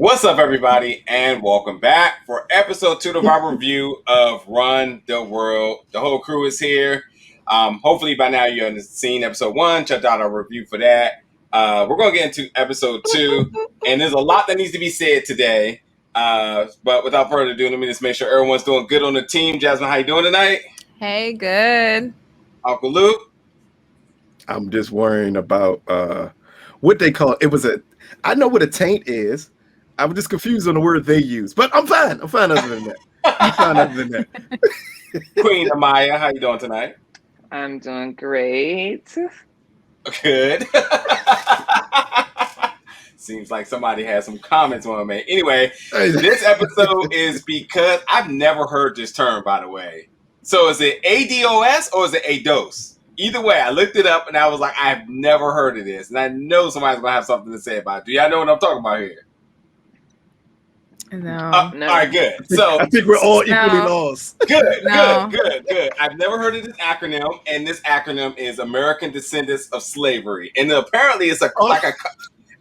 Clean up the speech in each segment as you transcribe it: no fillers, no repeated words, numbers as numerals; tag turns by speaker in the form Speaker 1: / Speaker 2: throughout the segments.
Speaker 1: What's up, everybody, and welcome back for episode 2 of our review of Run the World. The whole crew is here. Hopefully by now you have seen episode 1. Check out our review for that. We're going to get into episode 2, and there's a lot that needs to be said today. But without further ado, let me just make sure everyone's doing good on the team. Jasmine, how you doing tonight?
Speaker 2: Hey, good.
Speaker 1: Uncle Luke?
Speaker 3: I'm just worrying about what they call it. I know what a taint is. I'm just confused on the word they use, but I'm fine. I'm fine other than that.
Speaker 1: Queen Amaya, how you doing tonight?
Speaker 4: I'm doing great.
Speaker 1: Good. Seems like somebody has some comments on me. Anyway, this episode is because I've never heard this term, by the way. So is it ADOS or is it ADOS? Either way, I looked it up and I was like, I've never heard of this. And I know somebody's going to have something to say about it. Do y'all know what I'm talking about here?
Speaker 2: No.
Speaker 1: No. All right, good. So
Speaker 3: I think we're all equally lost.
Speaker 1: Good. I've never heard of this acronym, and this acronym is American Descendants of Slavery. And apparently it's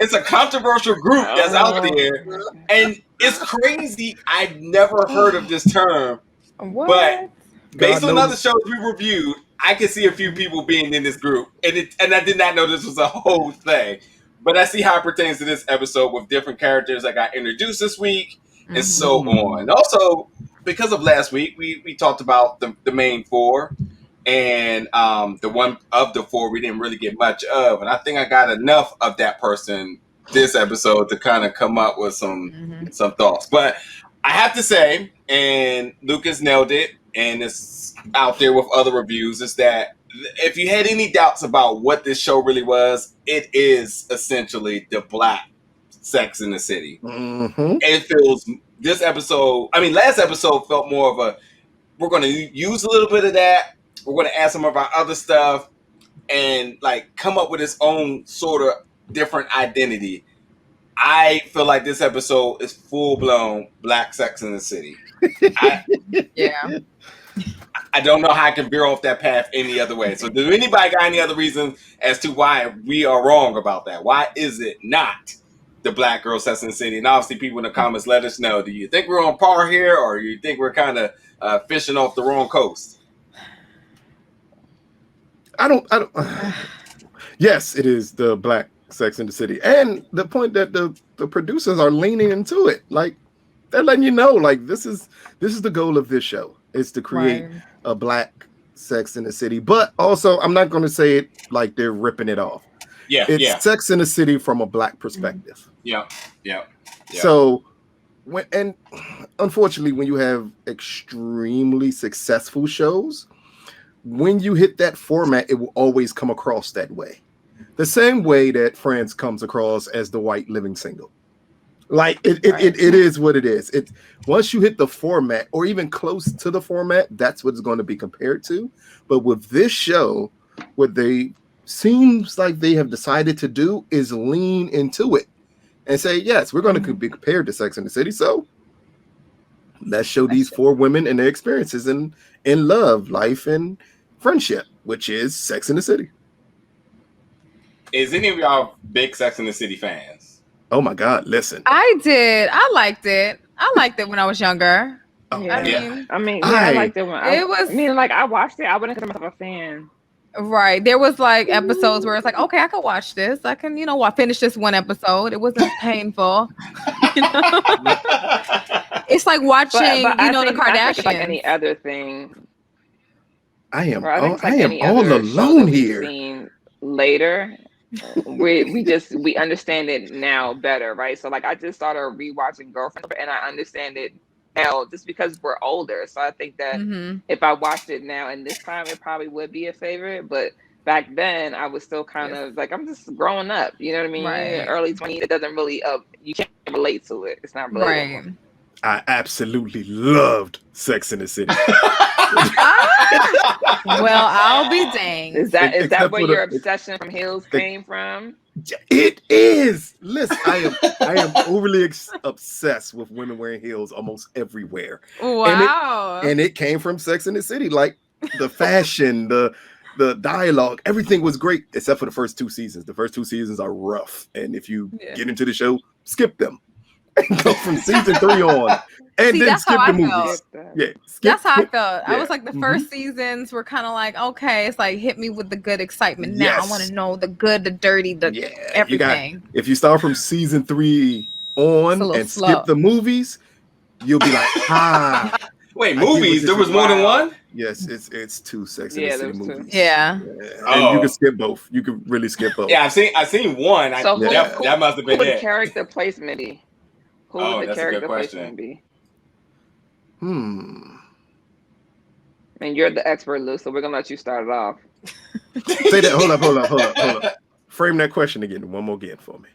Speaker 1: it's a controversial group that's out there. And it's crazy. I've never heard of this term.
Speaker 2: What?
Speaker 1: But based on other shows we reviewed, I can see a few people being in this group. And I did not know this was a whole thing. But I see how it pertains to this episode with different characters that got introduced this week and so on. Also, because of last week, we talked about the main four. And the one of the four we didn't really get much of. And I think I got enough of that person this episode to kind of come up with some thoughts. But I have to say, and Lucas nailed it, and it's out there with other reviews, is that if you had any doubts about what this show really was, it is essentially the Black Sex in the City.
Speaker 3: Mm-hmm.
Speaker 1: It feels, last episode felt more of a, we're going to use a little bit of that, we're going to add some of our other stuff, and like come up with its own sort of different identity. I feel like this episode is full-blown Black Sex in the City. I don't know how I can veer off that path any other way. So does anybody got any other reason as to why we are wrong about that? Why is it not the Black Girl Sex in the City? And obviously people in the comments let us know. Do you think we're on par here, or do you think we're kind of fishing off the wrong coast?
Speaker 3: I don't. Yes, it is the Black Sex in the City. And the point that the producers are leaning into it. Like, they're letting you know, like, this is the goal of this show, is to create a Black Sex in the City. But also, I'm not going to say it like they're ripping it off. It's Sex in the City from a Black perspective. Yeah. So, unfortunately, when you have extremely successful shows, when you hit that format, it will always come across that way. The same way that Friends comes across as the white living single. Like, it is what it is. Once you hit the format, or even close to the format, that's what it's going to be compared to. But with this show, what they seems like they have decided to do is lean into it and say, yes, we're going to be compared to Sex and the City. So let's show these four women and their experiences in love, life, and friendship, which is Sex in the City.
Speaker 1: Is any of y'all big Sex in the City fans?
Speaker 3: Oh my God, listen.
Speaker 2: I did. I liked it. I liked it when I was younger.
Speaker 4: I liked it when I watched it. I wouldn't consider myself a fan.
Speaker 2: Right. There was like episodes where it's like, okay, I could watch this. I can, finish this one episode. It wasn't painful. It's like watching, the Kardashians.
Speaker 4: I think it's like any other thing.
Speaker 3: I am all alone here.
Speaker 4: Later, we understand it now better, right? So like I just started rewatching Girlfriend, and I understand it now just because we're older. So I think that if I watched it now and this time, it probably would be a favorite. But back then, I was still kind of like, I'm just growing up. You know what I mean?
Speaker 2: Right.
Speaker 4: Early 20s, it doesn't really you can't relate to it. It's not relatable.
Speaker 2: Right.
Speaker 3: I absolutely loved Sex in the City.
Speaker 2: Well, I'll be danged.
Speaker 4: Is that where your obsession from Hills came from?
Speaker 3: It is. Listen, I am overly obsessed with women wearing heels almost everywhere.
Speaker 2: Wow.
Speaker 3: And it came from Sex in the City. Like the fashion, the dialogue, everything was great except for the first 2 seasons. The first 2 seasons are rough, and if you get into the show, skip them. and go from season 3 on, and then
Speaker 2: that's
Speaker 3: skip
Speaker 2: how
Speaker 3: the
Speaker 2: I
Speaker 3: movies.
Speaker 2: felt.
Speaker 3: Yeah,
Speaker 2: That's how I felt. I
Speaker 3: yeah.
Speaker 2: was like, the first seasons were kind of like, okay, it's like hit me with the good excitement. Now I want to know the good, the dirty, the everything.
Speaker 3: If you start from season 3 on and skip the movies, you'll be like,
Speaker 1: wait, movies? There was more than one?
Speaker 3: Yes, it's 2 Sex and the City movies.
Speaker 2: Yeah.
Speaker 3: And you can skip both. You can really skip both.
Speaker 1: Yeah, I've seen one.
Speaker 4: So
Speaker 1: that must have been
Speaker 4: who
Speaker 1: it.
Speaker 4: would character placement be? Who would the character placement be?
Speaker 3: And
Speaker 4: you're the expert, Lou, so we're gonna let you start it off.
Speaker 3: Say that. Hold up. Frame that question again. One more again for me.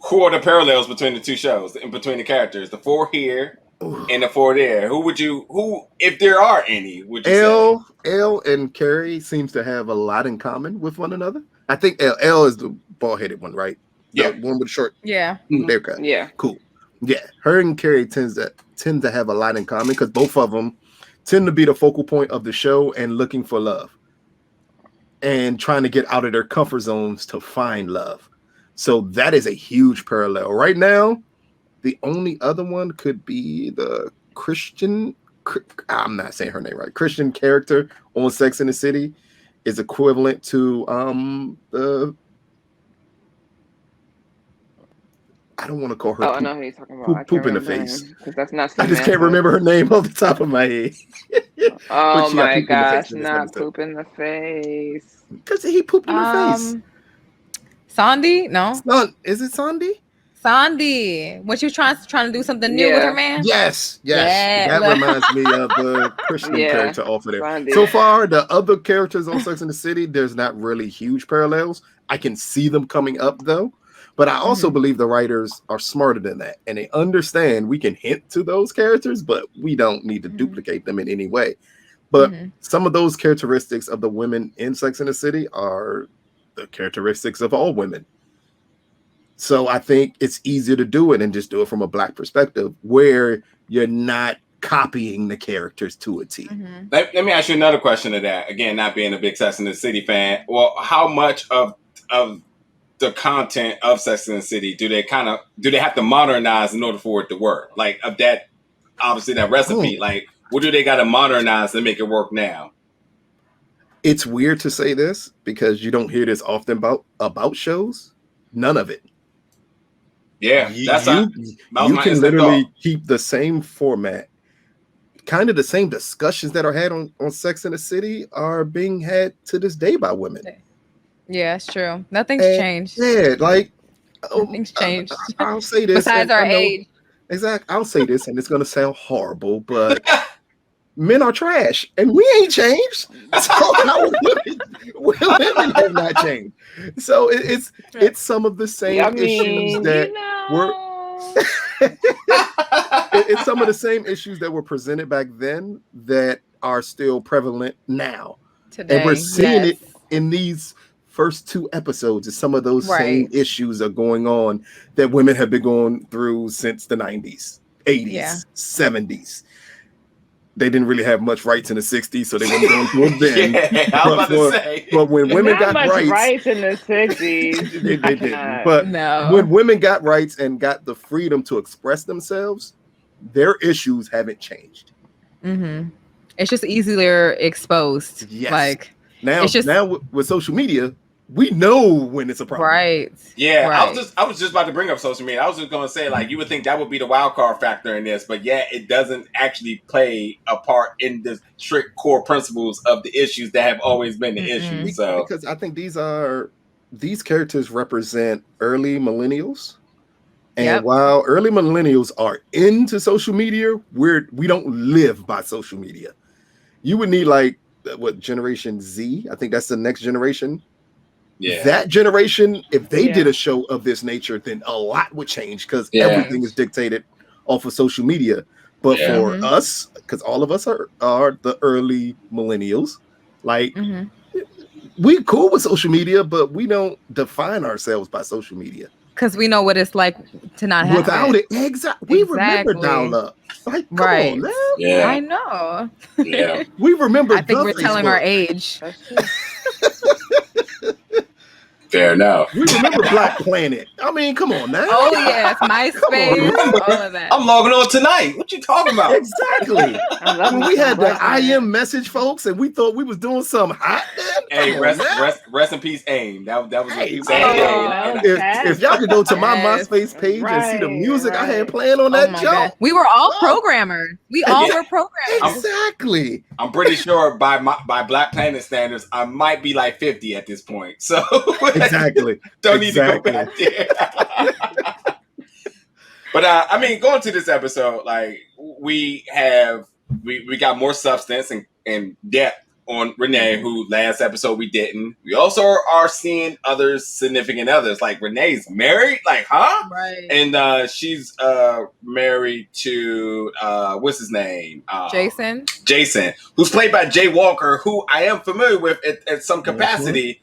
Speaker 1: Who are the parallels between the two shows and between the characters? The 4 here and the 4 there. Who, if there are any, would you say?
Speaker 3: Elle and Carrie seems to have a lot in common with one another. I think Elle is the bald-headed one, right?
Speaker 1: Yeah.
Speaker 3: The one with short haircut.
Speaker 4: Yeah.
Speaker 3: Cool. Yeah. Her and Carrie tend to have a lot in common because both of them tend to be the focal point of the show and looking for love and trying to get out of their comfort zones to find love. So that is a huge parallel. Right now, the only other one could be the Christian, I'm not saying her name right, Christian character on Sex and the City is equivalent to the, I don't want to call her.
Speaker 4: I know who you're talking about.
Speaker 3: Poop in the face.
Speaker 4: That's not.
Speaker 3: I just can't remember her name off the top of my head.
Speaker 4: Oh my gosh, not poop in the face.
Speaker 3: Because he pooped in her face.
Speaker 2: Sondi? No.
Speaker 3: Is it Sondi?
Speaker 2: Sondi. When she was trying to do something new with her man?
Speaker 3: Yes. That reminds me of the Christian character off of there.
Speaker 4: Sondi.
Speaker 3: So far, the other characters on Sex and the City, there's not really huge parallels. I can see them coming up though. But I also believe the writers are smarter than that. And they understand we can hint to those characters, but we don't need to duplicate them in any way. But some of those characteristics of the women in Sex and the City are the characteristics of all women. So I think it's easier to do it and just do it from a Black perspective where you're not copying the characters to a T.
Speaker 1: Let me ask you another question to that. Again, not being a big Sex and the City fan. Well, how much of the content of Sex and the City do they have to modernize in order for it to work? Like of that, obviously that recipe, like what do they got to modernize to make it work now?
Speaker 3: It's weird to say this because you don't hear this often about shows. None of it.
Speaker 1: Yeah,
Speaker 3: you can literally keep the same format. Kind of the same discussions that are had on Sex and the City are being had to this day by women.
Speaker 2: Yeah, it's true. Nothing's changed.
Speaker 3: Yeah, like
Speaker 2: nothing's changed.
Speaker 3: I'll say this.
Speaker 2: Besides our age.
Speaker 3: Exactly. I'll say this, and it's gonna sound horrible, but men are trash, and we ain't changed. So women have not changed. So it's some of the same issues that it's some of the same issues that were presented back then that are still prevalent now.
Speaker 2: Today,
Speaker 3: and we're seeing it in these first 2 episodes. Is some of those same issues are going on that women have been going through since the 90s, 80s, 70s. They didn't really have much rights in the 60s, so they weren't going through it then.
Speaker 1: I was about to say.
Speaker 3: But when women got
Speaker 4: rights in the 60s,
Speaker 3: they didn't. But when women got rights and got the freedom to express themselves, their issues haven't changed.
Speaker 2: It's just easier exposed.
Speaker 3: Yes.
Speaker 2: Like
Speaker 3: now with social media, we know when it's a problem.
Speaker 2: Right.
Speaker 1: Yeah. Right. I was just about to bring up social media. I was just going to say, like, you would think that would be the wild card factor in this, but it doesn't actually play a part in the strict core principles of the issues that have always been the issues. So
Speaker 3: because I think these characters represent early millennials. And while early millennials are into social media, we don't live by social media. You would need like Generation Z? I think that's the next generation. Yeah. That generation, if they did a show of this nature, then a lot would change because everything is dictated off of social media. But for us, because all of us are the early millennials, like we cool with social media, but we don't define ourselves by social media.
Speaker 2: Because we know what it's like to not have
Speaker 3: without it. We remember dial-up. Like, come on, man.
Speaker 2: Yeah, I know.
Speaker 1: Yeah,
Speaker 3: we remember.
Speaker 2: I think we're telling our age.
Speaker 1: Fair enough.
Speaker 3: We remember Black Planet. I mean, come on now.
Speaker 2: Oh yes, MySpace, all of that.
Speaker 1: I'm logging on tonight. What you talking about?
Speaker 3: Exactly. When we had the IM message, folks, and we thought we was doing something hot.
Speaker 1: Hey, rest in peace, AIM. That was
Speaker 3: hey,
Speaker 1: if
Speaker 3: y'all could go to my MySpace page and see the music I had playing on that jump.
Speaker 2: We were all programmers. We all were programmers.
Speaker 3: Exactly.
Speaker 1: I'm pretty sure by Black Planet standards, I might be like 50 at this point. So
Speaker 3: exactly.
Speaker 1: Don't need to go back there. But I mean, going to this episode, like we got more substance and depth on Renee, who last episode we didn't. We also are seeing other significant others, like Renee's married, like
Speaker 2: right?
Speaker 1: And she's married to what's his name? Jason, who's played by Jay Walker, who I am familiar with at some capacity.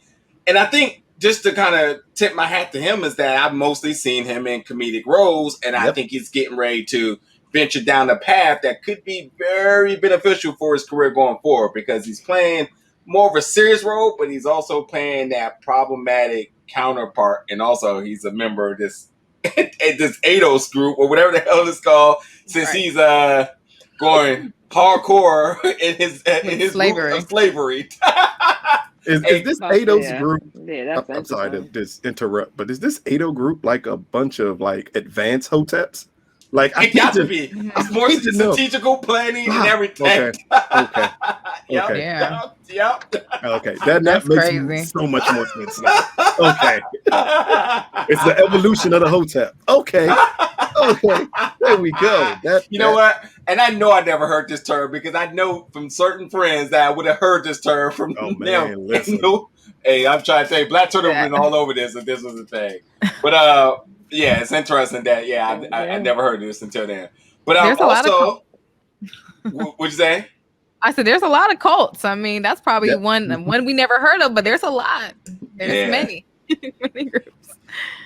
Speaker 1: And I think just to kind of tip my hat to him is that I've mostly seen him in comedic roles, and I think he's getting ready to venture down a path that could be very beneficial for his career going forward, because he's playing more of a serious role, but he's also playing that problematic counterpart, and also he's a member of this ADOS group or whatever the hell it's called, since he's going hardcore in his slavery.
Speaker 3: Is this ADOS group? Yeah, I'm sorry to just interrupt, but is this ADOS group like a bunch of like advanced hoteps? Like
Speaker 1: it got to be. It's more strategical planning and everything.
Speaker 3: Okay.
Speaker 1: Yep.
Speaker 3: Okay. That makes crazy. So much more sense now. Okay. It's the evolution of the hotep. Okay. There we go.
Speaker 1: You know what? And I know I never heard this term, because I know from certain friends that I would have heard this term from them. Hey, I'm trying to say Black Twitter went all over this if this was a thing. But yeah, it's interesting that I never heard this until then. But
Speaker 2: there's
Speaker 1: also, what'd you say?
Speaker 2: I said there's a lot of cults. I mean, that's probably one we never heard of, but there's a lot. There's many groups.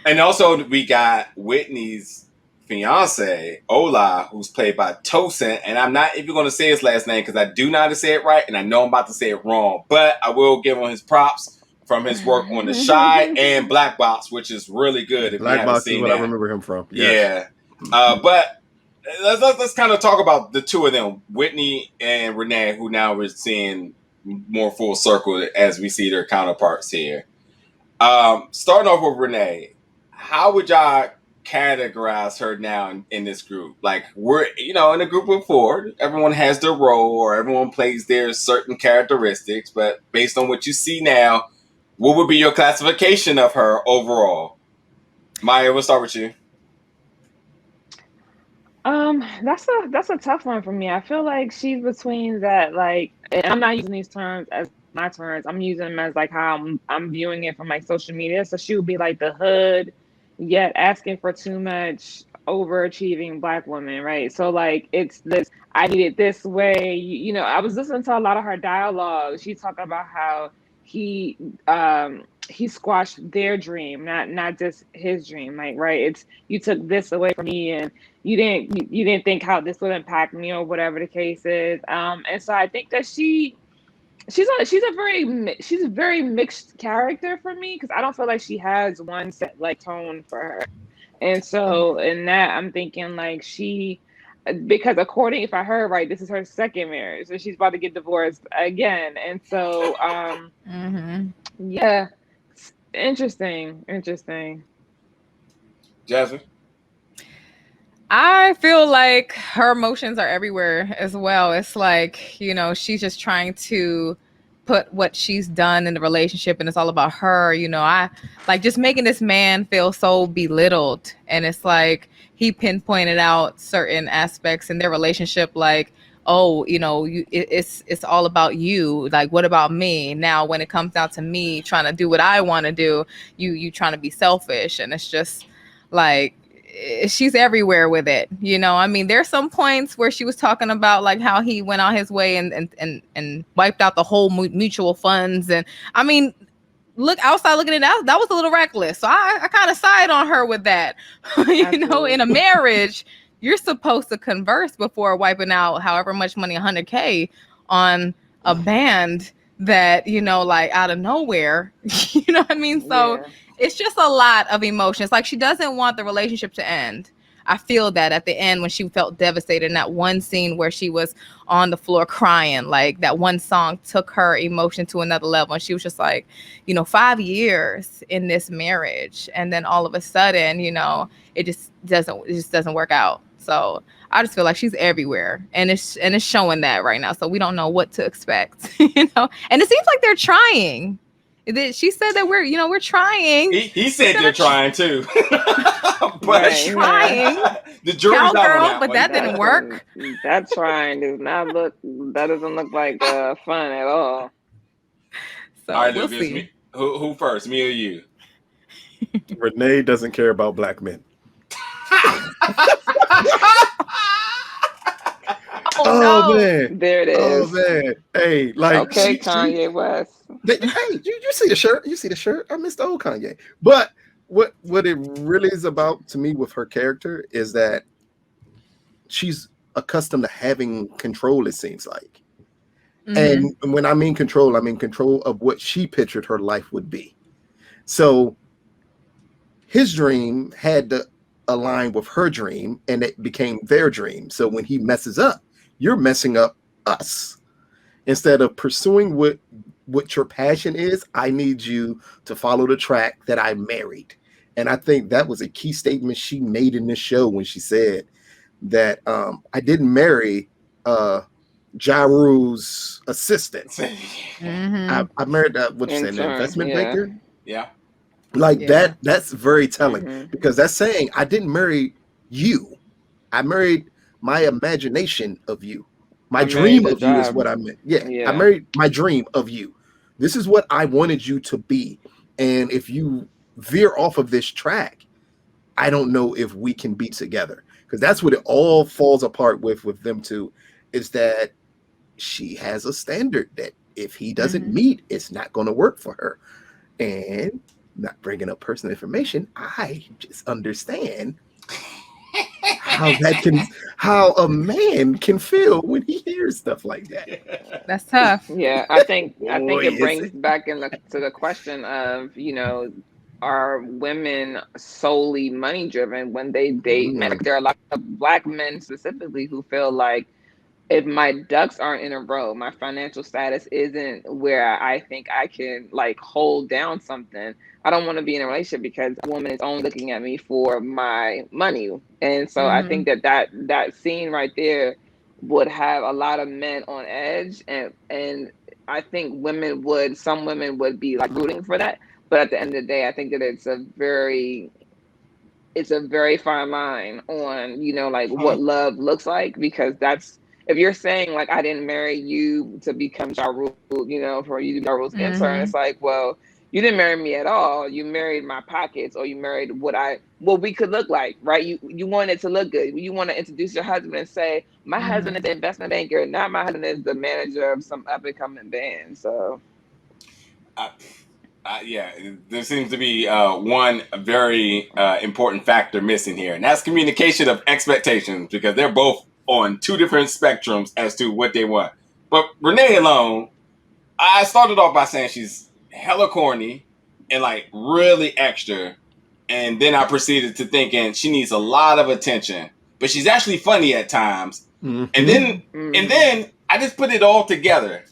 Speaker 1: And also we got Whitney's fiance, Ola, who's played by Tosin, and I'm not even going to say his last name because I do know how to say it right, and I know I'm about to say it wrong, but I will give him his props from his work on The Shy and Black Box, which is really good. If
Speaker 3: Black
Speaker 1: you
Speaker 3: Box
Speaker 1: seen
Speaker 3: is what
Speaker 1: that.
Speaker 3: I remember him from.
Speaker 1: Yes. Yeah. But let's kind of talk about the two of them, Whitney and Renee, who now we're seeing more full circle as we see their counterparts here. Starting off with Renee, how would y'all categorize her now in this group? Like, we're in a group of four, everyone has their role or everyone plays their certain characteristics, but based on what you see now, what would be your classification of her overall? Maya, we'll start with you.
Speaker 4: That's a tough one for me. I feel like she's between that, like, and I'm not using these terms as my terms. I'm using them as like how I'm viewing it from like social media. So she would be like the hood, yet asking for too much, overachieving Black woman, right? So like it's this, I need it this way. I was listening to a lot of her dialogue. She's talking about how he squashed their dream, not just his dream. Like, right, it's you took this away from me, and you didn't think how this would impact me, or whatever the case is. And so I think that she's a very mixed character for me, because I don't feel like she has one set like tone for her. And so in that, I'm thinking like because according, if I heard right, this is her second marriage, so she's about to get divorced again. And so yeah, interesting.
Speaker 1: Jasmine?
Speaker 2: I feel like her emotions are everywhere as well. It's like, she's just trying to put what she's done in the relationship, and it's all about her. I like just making this man feel so belittled, and it's like he pinpointed out certain aspects in their relationship, like, oh, it's all about you. Like, what about me? Now, when it comes down to me trying to do what I want to do, you trying to be selfish, and it's just like she's everywhere with it. I mean, there's some points where she was talking about like how he went out his way and wiped out the whole mutual funds, and I mean, outside looking at it, that was a little reckless. So I kind of side on her with that. In a marriage, you're supposed to converse before wiping out however much money, $100K on a band that, you know, like out of nowhere. You know what I mean? So it's just a lot of emotions. Like, she doesn't want the relationship to end. I feel that at the end when she felt devastated in that one scene where she was on the floor crying, like that one song took her emotion to another level. And she was just like, you know, 5 years in this marriage. And then all of a sudden, you know, it just doesn't work out. So I just feel like she's everywhere, and it's showing that right now. So we don't know what to expect, you know. And it seems like they're trying. She said that we're trying.
Speaker 1: He said they're trying too. But
Speaker 2: trying.
Speaker 1: The jury's out on that
Speaker 2: but
Speaker 1: one.
Speaker 2: that didn't work.
Speaker 4: That trying does not look. That doesn't look like fun at all.
Speaker 2: So
Speaker 1: all right,
Speaker 2: we'll
Speaker 1: Lucas,
Speaker 2: see.
Speaker 1: Who first, me or you?
Speaker 3: Renee doesn't care about black men.
Speaker 2: Oh no.
Speaker 3: Man,
Speaker 4: there it is.
Speaker 3: Oh man, hey, like
Speaker 4: okay, Kanye West.
Speaker 3: Hey, you see the shirt? You see the shirt? I missed the old Kanye. But what it really is about to me with her character is that she's accustomed to having control. It seems like, and when I mean control of what she pictured her life would be. So his dream had to align with her dream, and it became their dream. So when he messes up, you're messing up us. Instead of pursuing what your passion is, I need you to follow the track that I married. And I think that was a key statement she made in this show when she said that I didn't marry Ja Rule's assistant. I married an investment banker.
Speaker 1: Yeah.
Speaker 3: Like that's very telling, because that's saying I didn't marry you. I married my imagination of you. My dream of you is what I meant. I married my dream of you. This is what I wanted you to be. And if you veer off of this track, I don't know if we can be together. Because that's what it all falls apart with them two, is that she has a standard that if he doesn't meet, it's not going to work for her. And not bringing up personal information, I just understand how a man can feel when he hears stuff like that.
Speaker 2: That's tough.
Speaker 4: Yeah, I think it brings back to the question of, you know, are women solely money driven when they date men? Like, there are a lot of black men specifically who feel like, if my ducks aren't in a row, my financial status isn't where I think I can like hold down something, I don't want to be in a relationship because a woman is only looking at me for my money. And so I think that scene right there would have a lot of men on edge, and I think some women would be like rooting for that. But at the end of the day, I think that it's a very fine line on, you know, like what love looks like, because that's, if you're saying like, I didn't marry you to become Ja Rule, you know, for you to be Ja Rule's intern, it's like, well, you didn't marry me at all. You married my pockets, or you married what we could look like, right? You want it to look good. You want to introduce your husband and say, my husband is the investment banker, not my husband is the manager of some up and coming band. So,
Speaker 1: yeah, there seems to be one very important factor missing here, and that's communication of expectations, because they're both on two different spectrums as to what they want. But Renee alone, I started off by saying she's hella corny and like really extra, and then I proceeded to thinking she needs a lot of attention, but she's actually funny at times. And then I just put it all together.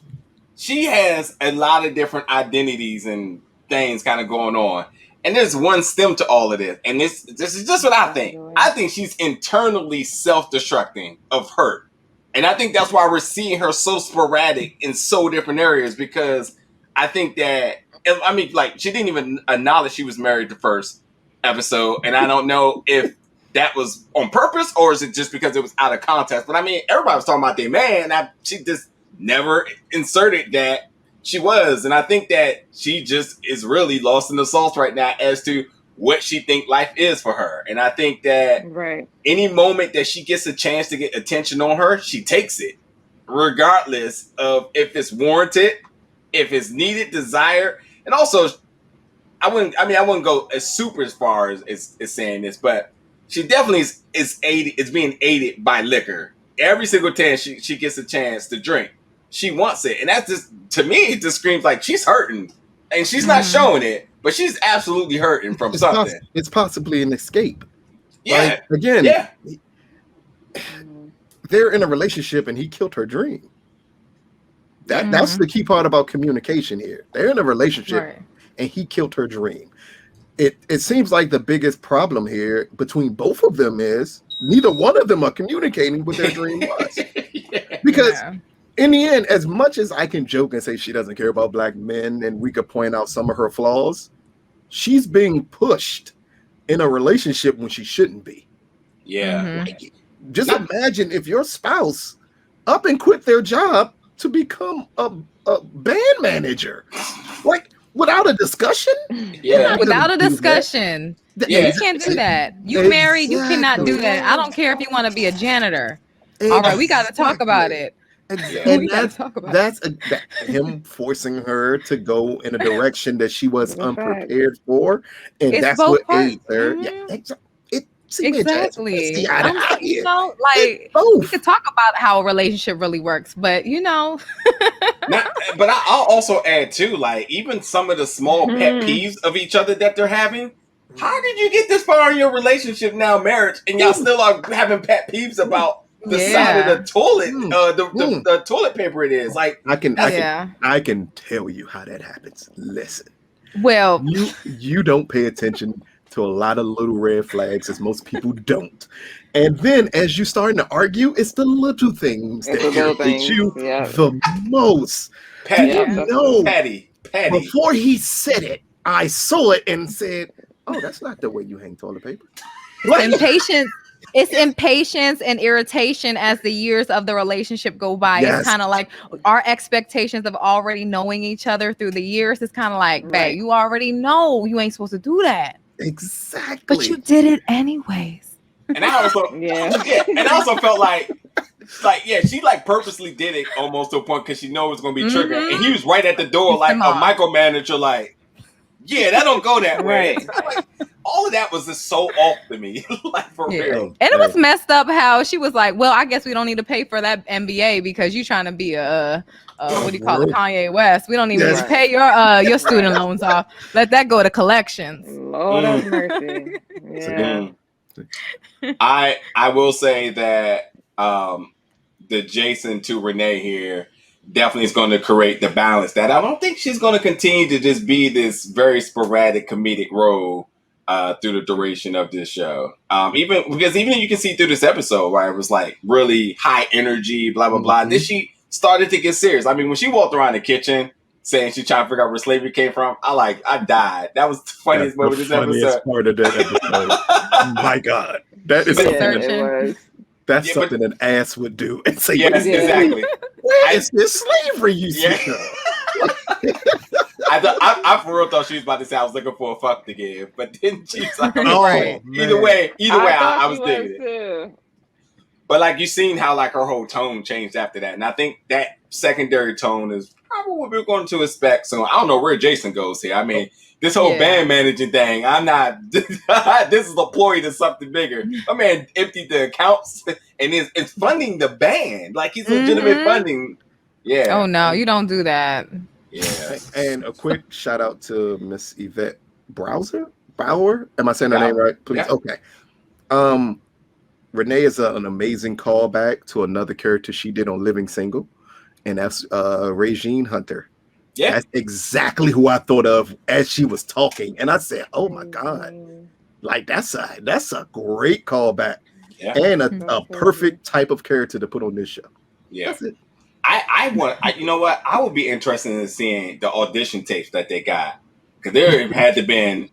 Speaker 1: She has a lot of different identities and things kind of going on, and there's one stem to all of this. And this is just what I think. I think she's internally self-destructing of hurt, and I think that's why we're seeing her so sporadic in so different areas, because I think that, I mean, like, she didn't even acknowledge she was married the first episode, and I don't know if that was on purpose or is it just because it was out of context. But I mean, everybody was talking about their man, she just never inserted that she was. And I think that she just is really lost in the sauce right now as to what she think life is for her. And I think that any moment that she gets a chance to get attention on her, she takes it, regardless of if it's warranted, if it's needed, desired. And also, I wouldn't go as super as far as saying this, but she definitely is being aided by liquor. Every single time she gets a chance to drink, she wants it. And that's just, to me, it just screams like she's hurting. And she's not showing it, but she's absolutely hurting from something.
Speaker 3: It's possibly an escape.
Speaker 1: Yeah.
Speaker 3: Like, again, they're in a relationship and he killed her dream. That's the key part about communication here. They're in a relationship and he killed her dream. It seems like the biggest problem here between both of them is neither one of them are communicating what their dream was. Because in the end, as much as I can joke and say she doesn't care about black men and we could point out some of her flaws, she's being pushed in a relationship when she shouldn't be.
Speaker 1: Yeah.
Speaker 3: Like, just imagine if your spouse up and quit their job to become a band manager. Like, without a discussion?
Speaker 1: Yeah.
Speaker 2: Without a discussion.
Speaker 1: Yeah.
Speaker 2: You can't do that. You married, you cannot do that. I don't care if you want to be a janitor. All right, we got to talk about it.
Speaker 3: And that's him forcing her to go in a direction that she was unprepared for, and that's what aids her.
Speaker 2: Exactly.
Speaker 3: You
Speaker 2: know, like we could talk about how a relationship really works, but you know.
Speaker 1: But I'll also add too, like even some of the small pet peeves of each other that they're having. How did you get this far in your relationship now, marriage, and y'all still are having pet peeves about the side of the toilet, the toilet paper? It is like
Speaker 3: I can tell you how that happens. Listen,
Speaker 2: well,
Speaker 3: you don't pay attention to a lot of little red flags, as most people don't, and then as you starting to argue, it's the little things that irritate you the most.
Speaker 1: Patty.
Speaker 3: Before he said it, I saw it and said, "Oh, that's not the way you hang toilet paper."
Speaker 2: It's impatience and irritation as the years of the relationship go by. It's kind of like our expectations of already knowing each other through the years. It's kind of like, babe, you already know you ain't supposed to do that.
Speaker 3: Exactly.
Speaker 2: But you did it anyways.
Speaker 1: And I also, and I also felt like she like purposely did it almost to a point because she knows it's gonna be triggered. And he was right at the door like a micromanager, like, yeah, that don't go that way. Like, all of that was just so off to me, like for real.
Speaker 2: And it was messed up how she was like, well, I guess we don't need to pay for that MBA because you're trying to be a what do you call it, Kanye West. We don't even need to pay your student loans off. Let that go to collections.
Speaker 4: Lord have mercy. Yeah.
Speaker 1: I will say that the Jason to Renee here definitely is going to create the balance that I don't think she's going to continue to just be this very sporadic comedic role through the duration of this show. Even you can see through this episode where it was like really high energy, blah, blah, blah. Then she started to get serious. I mean, when she walked around the kitchen saying she's trying to figure out where slavery came from, I died. That was the funniest moment of this episode.
Speaker 3: Part of that episode. My God. That is something an ass would do. And say,
Speaker 1: exactly.
Speaker 3: Where is this slavery you see?
Speaker 1: I for real thought she was about to say I was looking for a fuck to give, but then she's like, either way, I was digging it. But like you seen how like her whole tone changed after that, and I think that secondary tone is probably what we're going to expect. So I don't know where Jason goes here. I mean, this whole band managing thing, I'm not. This is a ploy to something bigger. My man emptied the accounts and it's funding the band. Like he's legitimate funding. Yeah.
Speaker 2: Oh no, you don't do that.
Speaker 1: Yeah.
Speaker 3: And a quick shout out to Miss Yvette Bauer. Am I saying her name right? Please. Yeah. Okay. Renee is an amazing callback to another character she did on Living Single, and that's Regine Hunter. Yeah, that's exactly who I thought of as she was talking, and I said, "Oh my God, like that's a great callback, and a perfect type of character to put on this show."
Speaker 1: Yeah,
Speaker 3: that's it.
Speaker 1: You know what? I would be interested in seeing the audition tapes that they got, because there had to been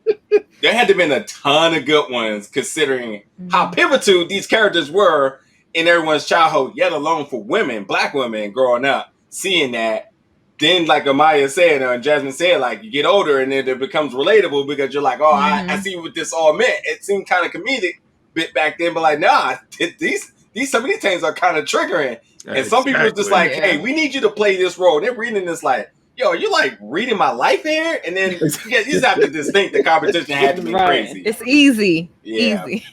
Speaker 1: a ton of good ones, considering how pivotal these characters were in everyone's childhood, yet alone for women, black women growing up, seeing that. Then, like Amaya said, and Jasmine said, like, you get older and then it becomes relatable because you're like, oh, I see what this all meant. It seemed kind of comedic bit back then, but like, nah, some of these things are kind of triggering. And some people are just like, hey, we need you to play this role. They're reading this like, yo, are you like reading my life here? And then you just have to just think the competition had to be crazy.
Speaker 2: It's easy.
Speaker 1: Yeah.
Speaker 2: Easy.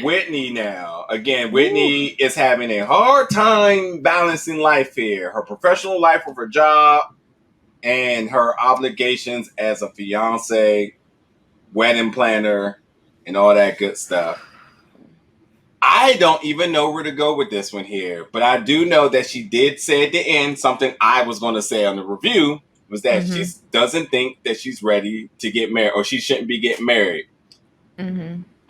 Speaker 1: Whitney now. Again, Whitney is having a hard time balancing life here. Her professional life with her job and her obligations as a fiance, wedding planner, and all that good stuff. I don't even know where to go with this one here, but I do know that she did say at the end something I was going to say on the review, was that she doesn't think that she's ready to get married, or she shouldn't be getting married. All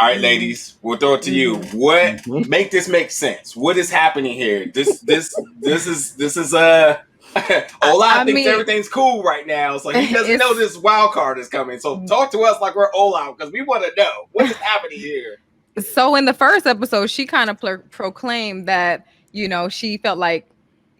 Speaker 1: right, ladies, we'll throw it to you. What make this make sense? What is happening here? This is Ola thinks everything's cool right now, so he doesn't know this wild card is coming. So talk to us like we're Ola, because we want to know what is happening here.
Speaker 2: So in the first episode, she kind of proclaimed that, you know, she felt like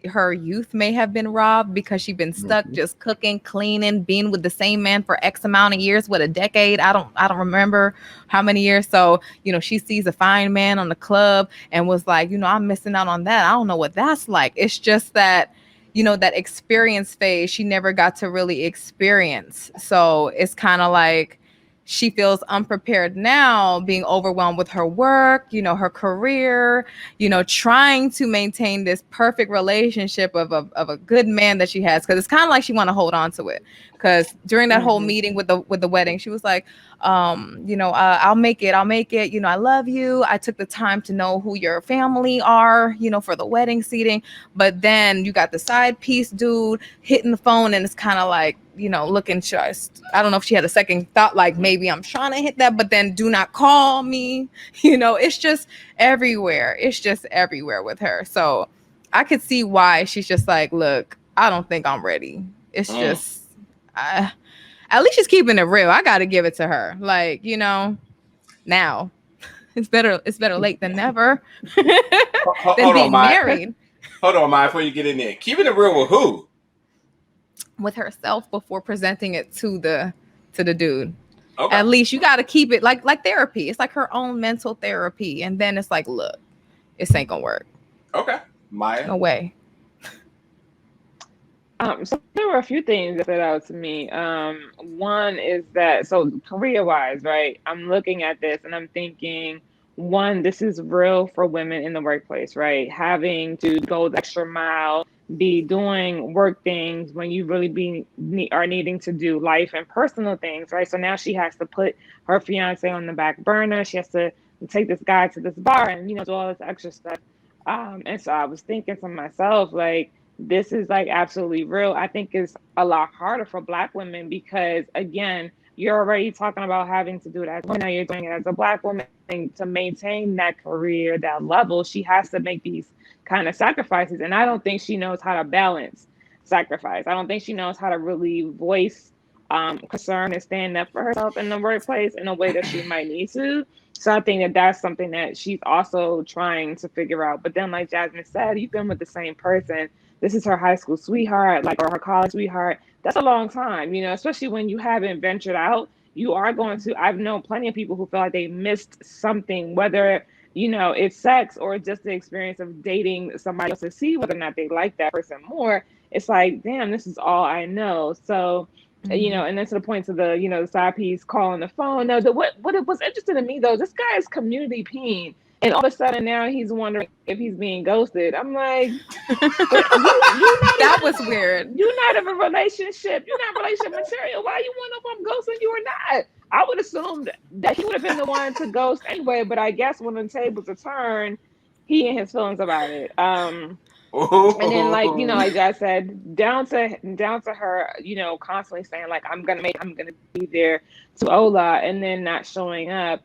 Speaker 2: her youth may have been robbed because she'd been stuck just cooking, cleaning, being with the same man for X amount of years, a decade. I don't remember how many years. So, you know, she sees a fine man on the club and was like, you know, I'm missing out on that. I don't know what that's like. It's just that, you know, that experience phase she never got to really experience. So it's kind of like she feels unprepared now, being overwhelmed with her work, you know, her career, you know, trying to maintain this perfect relationship of a good man that she has. Because it's kind of like she want to hold on to it. Because during that whole meeting with the wedding, she was like, you know, I'll make it. You know, I love you. I took the time to know who your family are, you know, for the wedding seating. But then you got the side piece dude hitting the phone, and it's kind of like, you know, looking just, I don't know if she had a second thought, like maybe I'm trying to hit that, but then do not call me. You know, it's just everywhere. It's just everywhere with her. So I could see why she's just like, look, I don't think I'm ready. It's just, at least she's keeping it real. I got to give it to her. Like, you know, now it's better late than never. Than being married.
Speaker 1: Hold on, Maya, before you get in there. Keeping it real with who?
Speaker 2: With herself before presenting it to the dude.
Speaker 1: Okay.
Speaker 2: At least you got to keep it like therapy. It's like her own mental therapy. And then it's like, look, this ain't gonna work.
Speaker 1: Okay. Maya.
Speaker 2: No way.
Speaker 4: So there were a few things that stood out to me. One is that, so career-wise, right? I'm looking at this and I'm thinking, one, this is real for women in the workplace, right? Having to go the extra mile, be doing work things when you really are needing to do life and personal things, right? So now she has to put her fiance on the back burner. She has to take this guy to this bar and, you know, do all this extra stuff. And so I was thinking to myself, like, this is like absolutely real. I think it's a lot harder for Black women because, again, you're already talking about having to do it as a woman. Now you're doing it as a Black woman. To maintain that career, that level, she has to make these kind of sacrifices. And I don't think she knows how to balance sacrifice. I don't think she knows how to really voice concern and stand up for herself in the workplace in a way that she might need to. So I think that that's something that she's also trying to figure out. But then, like Jasmine said, you've been with the same person. This is her high school sweetheart, like, or her college sweetheart. That's a long time, you know, especially when you haven't ventured out. You are going to, I've known plenty of people who feel like they missed something, whether, you know, it's sex or just the experience of dating somebody else to see whether or not they like that person more. It's like, damn, this is all I know. So, you know, and then to the point of the, you know, the side piece calling the phone. No, what was interesting to me, though, this guy is community peeing. And all of a sudden now he's wondering if he's being ghosted. I'm like,
Speaker 2: that was weird.
Speaker 4: You're not in a relationship. You're not relationship material. Why you want to know if I'm ghosting you or not? I would assume that he would have been the one to ghost anyway. But I guess when the tables are turned, he and his feelings about it. And then, like, you know, like I said, down to her, you know, constantly saying like, I'm gonna be there to Ola, and then not showing up.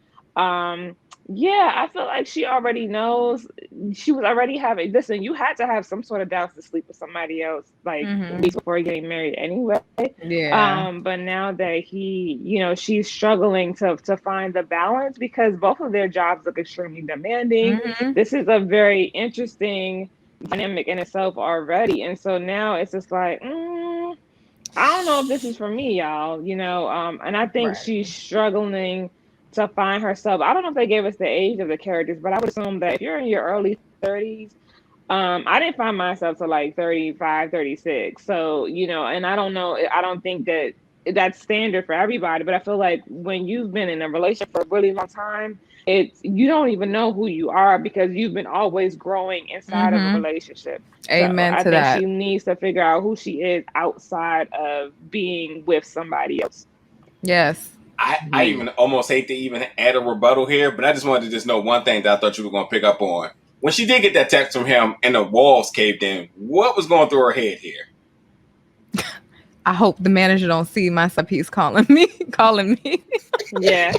Speaker 4: Yeah, I feel like she already knows. She was already having, listen, you had to have some sort of doubts to sleep with somebody else, like, weeks before getting married anyway.
Speaker 2: Yeah.
Speaker 4: But now that he, you know, she's struggling to find the balance because both of their jobs look extremely demanding. This is a very interesting dynamic in itself already. And so now it's just like, I don't know if this is for me, y'all, you know, and I think she's struggling to find herself. I don't know if they gave us the age of the characters, but I would assume that if you're in your early 30s, I didn't find myself to like 35, 36. So, and I don't know, I don't think that that's standard for everybody, but I feel like when you've been in a relationship for a really long time, you don't even know who you are because you've been always growing inside of a relationship.
Speaker 2: Amen
Speaker 4: so
Speaker 2: to
Speaker 4: I
Speaker 2: that.
Speaker 4: think she needs to figure out who she is outside of being with somebody else.
Speaker 2: Yes.
Speaker 1: I even almost hate to even add a rebuttal here, but I just wanted to just know one thing that I thought you were going to pick up on. When she did get that text from him and the walls caved in, what was going through her head here?
Speaker 2: I hope the manager don't see my sub. He's calling me.
Speaker 4: Yeah.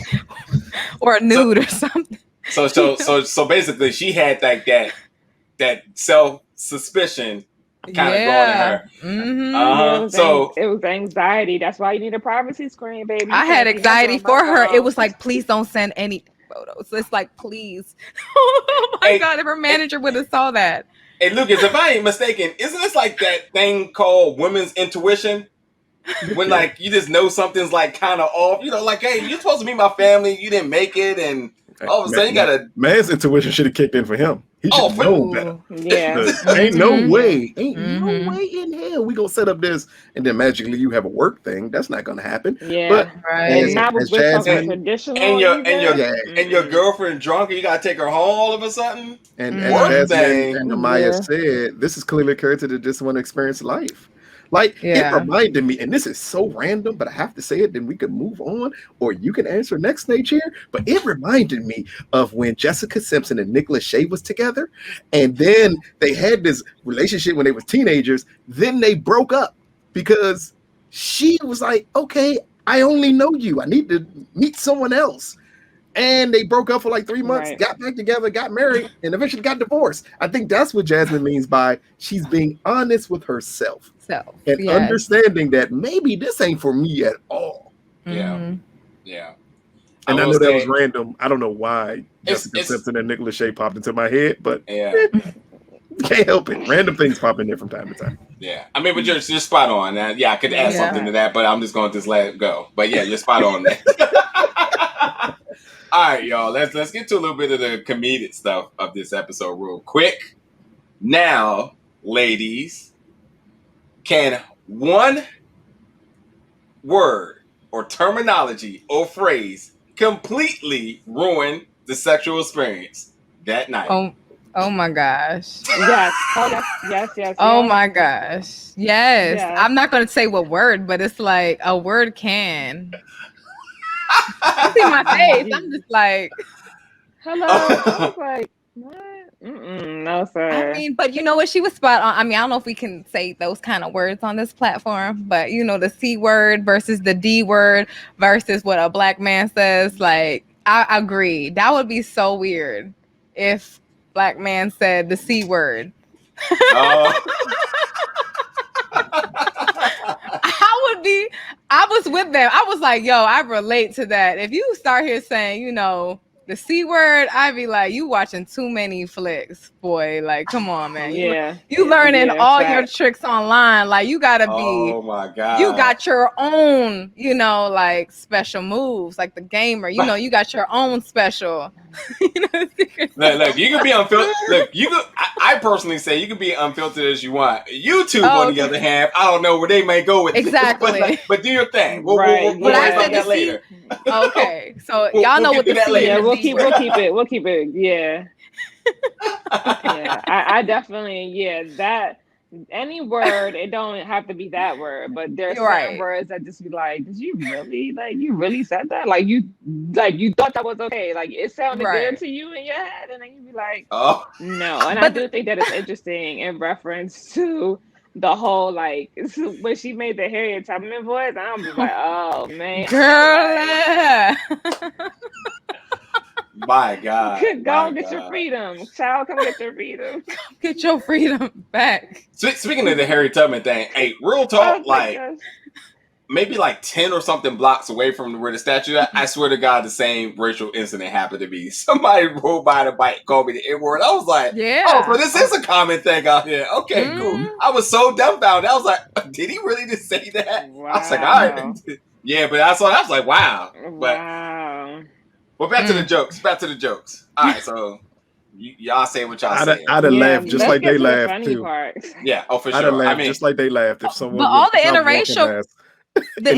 Speaker 2: Or a nude or something.
Speaker 1: So basically she had like that self-suspicion kind of going in her.
Speaker 2: Mm-hmm.
Speaker 4: It was anxiety. That's why you need a privacy screen, baby.
Speaker 2: I had anxiety for her. It was like, please don't send any photos. It's like, please. Oh my God, if her manager would have saw that.
Speaker 1: Hey, Lucas, if I ain't mistaken, isn't this like that thing called women's intuition? When like you just know something's like kind of off, like, hey, you're supposed to meet my family, you didn't make it, and all of a sudden you gotta.
Speaker 3: Man's intuition should have kicked in for him. He should have known better.
Speaker 4: Yeah.
Speaker 3: Ain't no way in hell we gonna set up this and then magically you have a work thing. That's not gonna happen.
Speaker 4: Yeah,
Speaker 3: but
Speaker 4: and not with something traditional.
Speaker 1: And your girlfriend drunk, and you gotta take her home all of a sudden.
Speaker 3: And as Jasmine and Amaya said, this is clearly a character that just want to experience life. Like, it reminded me, and this is so random, but I have to say it, then we can move on, or you can answer next stage here. But it reminded me of when Jessica Simpson and Nick Lachey was together, and then they had this relationship when they were teenagers. Then they broke up because she was like, okay, I only know you. I need to meet someone else. And they broke up for like 3 months, got back together, got married, and eventually got divorced. I think that's what Jasmine means by she's being honest with herself. And understanding that maybe this ain't for me at all.
Speaker 1: Yeah.
Speaker 3: And I know that was random. I don't know why Jessica Simpson and Nick Lachey popped into my head, but can't help it. Random things pop in there from time to time.
Speaker 1: Yeah. I mean, but you're spot on. I could add something to that, but I'm just going to just let it go. But yeah, you're spot on there. All right, y'all. Let's get to a little bit of the comedic stuff of this episode real quick. Now, ladies, can one word or terminology or phrase completely ruin the sexual experience that night?
Speaker 2: Oh my gosh.
Speaker 4: Yes. Yes.
Speaker 2: Oh my gosh. Yes. I'm not going to say what word, but it's like a word can. You see my face. I'm just like,
Speaker 4: hello. I was like, what? No, sir.
Speaker 2: I mean, but you know what? She was spot on. I mean, I don't know if we can say those kind of words on this platform, but the C word versus the D word versus what a black man says. Like, I agree. That would be so weird if black man said the C word. I was with them. I was like, yo, I relate to that. If you start here saying, the C word, I'd be like, you watching too many flicks, boy. Like, come on, man. You learning all your tricks online. Like, you gotta be.
Speaker 1: Oh my God.
Speaker 2: You got your own, like special moves, like the gamer. You got your own special.
Speaker 1: Look, you can be unfiltered. Look, you could. I personally say you can be unfiltered as you want. YouTube, on the other hand, I don't know where they may go with
Speaker 2: exactly.
Speaker 1: This, but do your thing. We'll
Speaker 2: I
Speaker 1: talk
Speaker 2: said
Speaker 1: that later.
Speaker 2: Okay, so y'all know what the C
Speaker 4: is. Yeah, we'll keep it. Yeah. I definitely that. Any word, it don't have to be that word, but there's certain words that just be like, did you really you really said that? Like you thought that was okay. Like it sounded good to you in your head, and then you be like, oh no. And I do think that it's interesting in reference to the whole when she made the Harriet Tubman voice, I'm just like, oh man,
Speaker 2: girl.
Speaker 1: My God.
Speaker 4: Go get your freedom. Child, come get your freedom.
Speaker 2: Get your freedom back.
Speaker 1: Speaking of the Harriet Tubman thing, hey, real talk, maybe 10 or something blocks away from where the statue is, I swear to God, the same racial incident happened to me. Somebody rode by the bike, called me the N-word. I was like, oh, so this is a common thing out here. Okay, cool. I was so dumbfounded. I was like, did he really just say that?
Speaker 4: Wow.
Speaker 1: I was like, all right. Yeah, but I was like, wow.
Speaker 4: Wow.
Speaker 1: But back to the jokes. All right, so y'all say what y'all say.
Speaker 3: I'd have laughed just like they laughed too.
Speaker 1: Yeah, oh for sure.
Speaker 3: I'd have laughed just like they laughed if someone.
Speaker 2: But all the interracial, the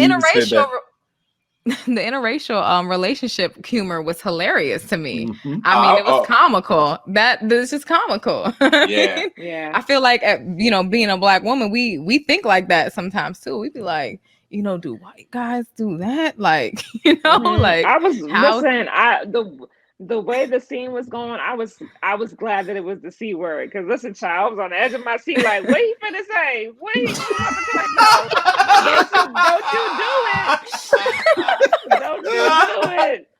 Speaker 2: interracial relationship humor was hilarious to me.
Speaker 3: Mm-hmm.
Speaker 2: I mean, it was comical. This is comical.
Speaker 4: Yeah.
Speaker 2: I feel like being a Black woman, we think like that sometimes too. We'd be like, do white guys do that? Like, like
Speaker 4: I was listen. The way the scene was going, I was glad that it was the C word. Because listen, child, I was on the edge of my seat, like, what he finna say? What he no, don't you do it? Don't you do it?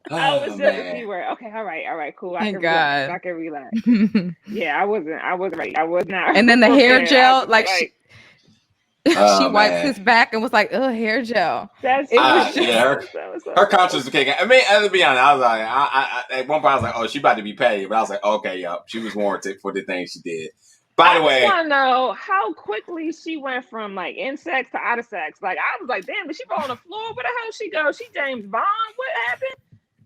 Speaker 4: Oh, it's just the C word. Okay, all right, cool. I can relax. Yeah, I wasn't ready. I was not.
Speaker 2: And then the hair gel, she wiped his back and was like, "Oh, hair gel."
Speaker 1: Her conscience was kicking. I mean, to be honest, I was like, I at one point I was like, "Oh, she about to be paid," but I was like, "Okay, yup, she was warranted for the thing she did." By the way,
Speaker 4: I want to know how quickly she went from like in sex to out of sex. Like I was like, "Damn, did she fall on the floor? Where the hell she go? She James Bond? What happened?"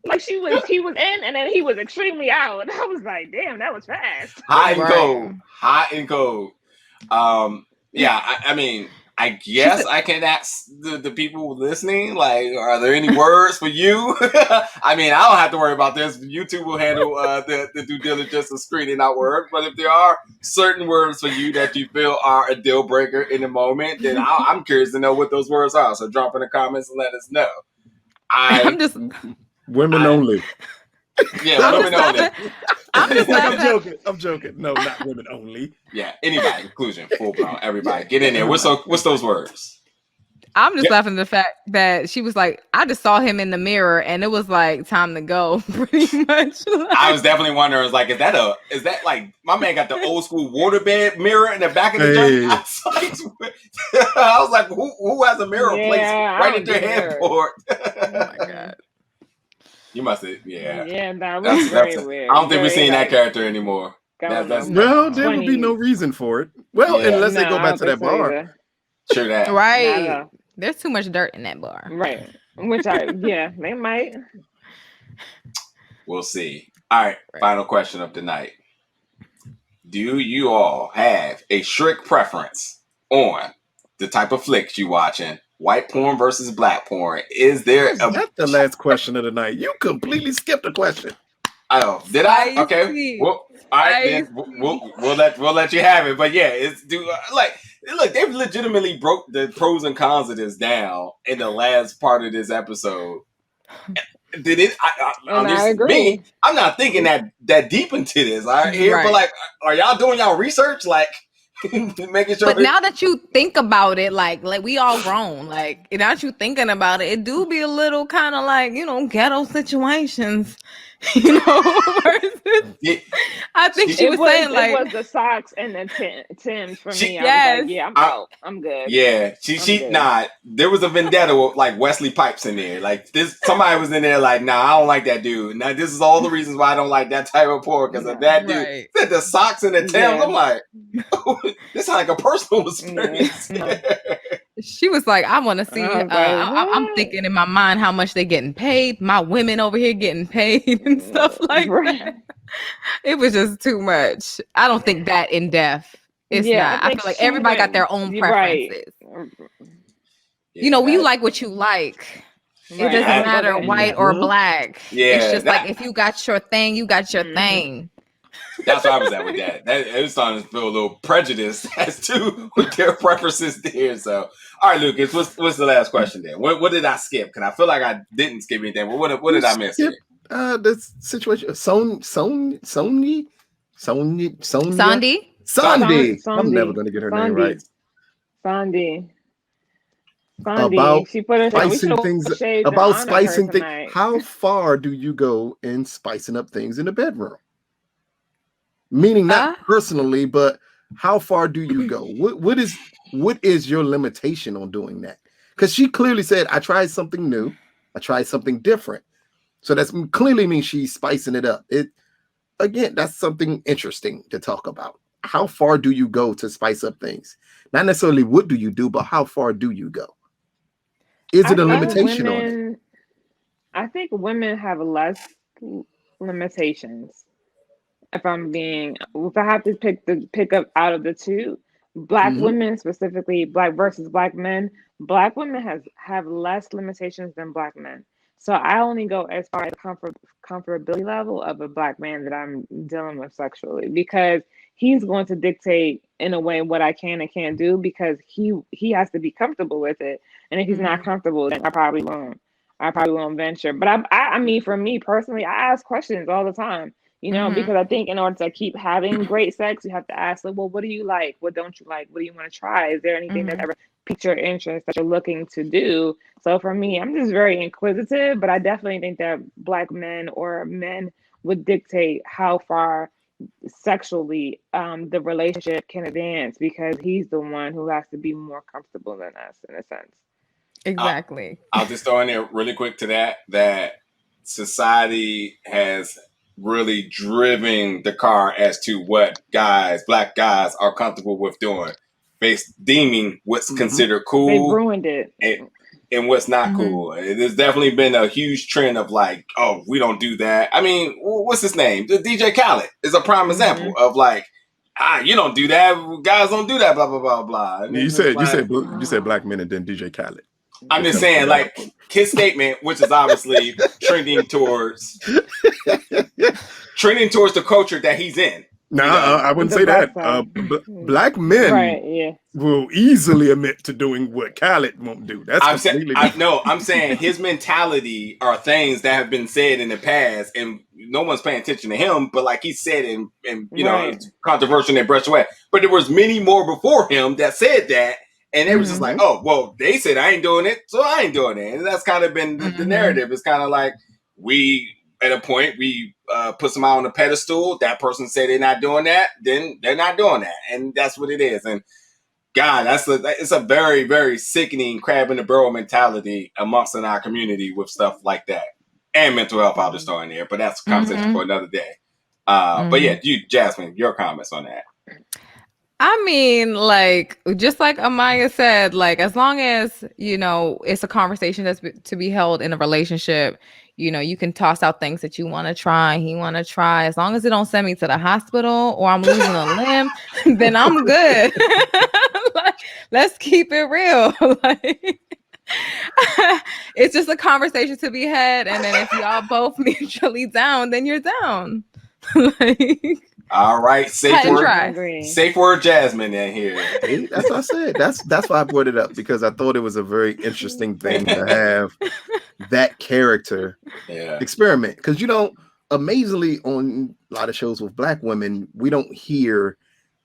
Speaker 4: Like he was in and then he was extremely out, and I was like, "Damn, that was fast."
Speaker 1: Hot and cold. Yeah, I mean, I guess I can ask the people listening, like, are there any words for you? I mean, I don't have to worry about this. YouTube will handle the due diligence of screening out words. But if there are certain words for you that you feel are a deal breaker in the moment, then I'm curious to know what those words are. So drop in the comments and let us know.
Speaker 3: I'm just women only.
Speaker 1: Yeah, women only.
Speaker 3: I'm joking. No, not women only.
Speaker 1: Yeah, anybody, inclusion, full blown, everybody. Get in there. What's those words?
Speaker 2: I'm just laughing at the fact that she was like, I just saw him in the mirror and it was like time to go, pretty much.
Speaker 1: I was definitely wondering, is that like my man got the old school waterbed mirror in the back of the junk? I was like, who has a mirror placed right at their headboard?
Speaker 2: Oh my god.
Speaker 1: You must have, yeah.
Speaker 4: Yeah, that was very weird.
Speaker 1: I don't think we're seeing that character anymore.
Speaker 3: Well, there would be no reason for it. Well, unless they go back to that bar.
Speaker 1: Sure that.
Speaker 2: Right. There's too much dirt in that bar.
Speaker 4: Right. Which they might.
Speaker 1: We'll see. All right. Final question of the night. Do you all have a strict preference on the type of flicks you watching? White porn versus Black porn. Is there
Speaker 3: That's the last question of the night. You completely skipped the question.
Speaker 1: Oh, did I? Okay. Well, all right, then we'll let you have it. But yeah, look, they've legitimately broke the pros and cons of this down in the last part of this episode. Did it? I agree. I'm not thinking that deep into this. But like, are y'all doing y'all research? Like, making sure.
Speaker 2: But now that you think about it, like we all grown. Like now that you thinking about it, it do be a little kind of like ghetto situations. I think she was saying like
Speaker 4: it was the socks and the Timbs for me. I was like, yeah, I'm out. I'm good.
Speaker 1: Yeah, nah. There was a vendetta with like Wesley Pipes in there. Like somebody was in there like, nah, I don't like that dude. Now this is all the reasons why I don't like that type of porn because of that dude. Said the socks and the Timbs. Yeah. I'm like, this is like a personal experience.
Speaker 2: Yeah. She was like, I want to see. I'm thinking in my mind how much they getting paid. My women over here getting paid and stuff like that. It was just too much. I don't think that in depth. It's not. I feel like everybody got their own preferences. Right. You like what you like. Right. It doesn't matter white or Black. Yeah, it's just like if you got your thing, you got your thing.
Speaker 1: That's where I was at with that. It was starting to feel a little prejudice as to what their preferences there. So, all right, Lucas, what's the last question then? What did I skip? Because I feel like I didn't skip anything. But what did I miss?
Speaker 3: The situation. Sondi. I'm never going to get her name right.
Speaker 4: Sondi.
Speaker 3: About
Speaker 4: she put her
Speaker 3: spicing things. About spicing things. How far do you go in spicing up things in the bedroom? Meaning not personally, but how far do you go? What is your limitation on doing that? Because she clearly said, I tried something new. I tried something different. So that's clearly means she's spicing it up. That's something interesting to talk about. How far do you go to spice up things? Not necessarily what do you do, but how far do you go? Is it a limitation on it?
Speaker 4: I think women have less limitations. if I have to pick up out of the two, Black women, specifically Black versus Black men, Black women have less limitations than Black men. So I only go as far as the comfortability level of a Black man that I'm dealing with sexually, because he's going to dictate in a way what I can and can't do, because he has to be comfortable with it. And if he's not comfortable, then I probably won't venture. But I mean, for me personally, I ask questions all the time, because I think in order to keep having great sex, you have to ask, like, well, what do you like? What don't you like? What do you want to try? Is there anything that's ever piqued your interest that you're looking to do? So for me, I'm just very inquisitive, but I definitely think that Black men or men would dictate how far sexually the relationship can advance, because he's the one who has to be more comfortable than us in a sense.
Speaker 2: Exactly.
Speaker 1: I'll just throw in there really quick to that society has really driven the car as to what Black guys are comfortable with doing, deeming what's considered cool.
Speaker 4: They've ruined it.
Speaker 1: And what's not cool. There's definitely been a huge trend of like, oh, we don't do that. I mean, what's his name? The DJ Khaled is a prime example of like, you don't do that. Guys don't do that. Blah blah blah blah. And
Speaker 3: you said Black men and then DJ Khaled.
Speaker 1: I'm just saying, like, his statement, which is obviously trending towards the culture that he's in.
Speaker 3: No, I wouldn't say that. Black men will easily admit to doing what Khaled won't do. That's
Speaker 1: I'm saying his mentality are things that have been said in the past, and no one's paying attention to him. But like he said, and it's controversial and brushed away. But there was many more before him that said that. And it was just like, oh, well, they said I ain't doing it, so I ain't doing it. And that's kind of been the narrative. It's kind of like at a point, we put somebody on a pedestal. That person said they're not doing that, then they're not doing that. And that's what it is. And God, it's a very, very sickening crab in the barrel mentality amongst in our community with stuff like that. And mental health, I'll just throw in there. But that's a conversation for another day. But yeah, Jasmine, your comments on that.
Speaker 2: I mean, like, just like Amaya said, like, as long as, it's a conversation that's to be held in a relationship, you can toss out things that you want to try, he want to try. As long as it don't send me to the hospital or I'm losing a limb, then I'm good. Like, let's keep it real. Like, it's just a conversation to be had. And then if y'all both mutually down, then you're down. Like...
Speaker 1: All right, safe word, Jasmine in here.
Speaker 3: Hey, that's what I said. That's why I brought it up, because I thought it was a very interesting thing to have that character experiment. Because amazingly, on a lot of shows with Black women, we don't hear,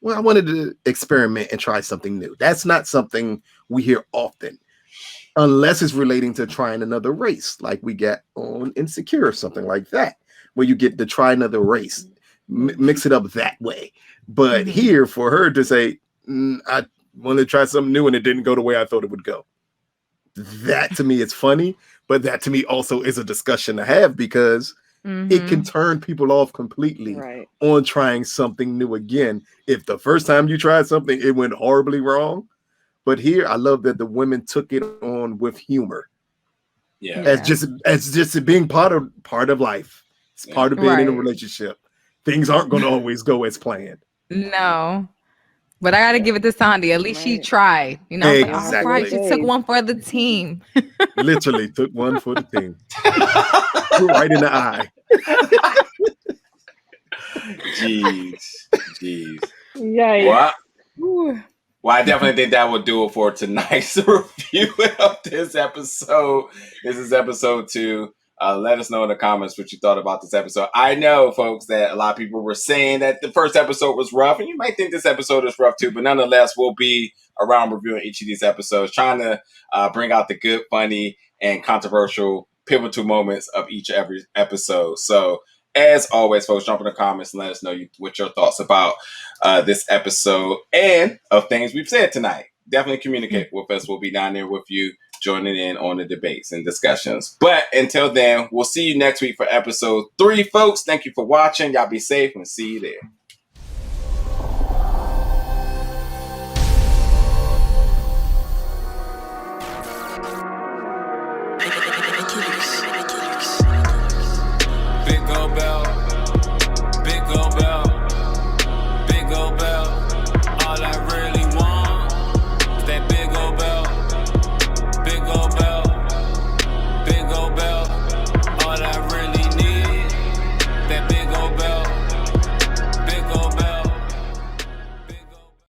Speaker 3: well, I wanted to experiment and try something new. That's not something we hear often, unless it's relating to trying another race, like we get on Insecure or something like that, where you get to try another race. Mix it up that way. But here, for her to say, I wanted to try something new and it didn't go the way I thought it would go, that to me is funny, but that to me also is a discussion to have, because it can turn people off completely on trying something new again. If the first time you tried something, it went horribly wrong. But here, I love that the women took it on with humor. Yeah. As just being part of life. It's part of being in a relationship. Things aren't going to always go as planned.
Speaker 2: No. But I got to give it to Sondi. At least she tried.
Speaker 3: Exactly.
Speaker 2: Like, she took one for the team.
Speaker 3: Literally took one for the team. Right in the eye.
Speaker 1: Jeez.
Speaker 4: Yeah.
Speaker 1: Well, I definitely think that will do it for tonight's review of this episode. This is episode 2. Let us know in the comments what you thought about this episode. I know, folks, that a lot of people were saying that the first episode was rough, and you might think this episode is rough too, but nonetheless, we'll be around reviewing each of these episodes, trying to bring out the good, funny, and controversial pivotal moments of every episode. So, as always, folks, jump in the comments and let us know what your thoughts about this episode and of things we've said tonight. Definitely communicate with us. We'll be down there with you, joining in on the debates and discussions. But until then, we'll see you next week for episode 3, folks. Thank you for watching. Y'all be safe and see you there.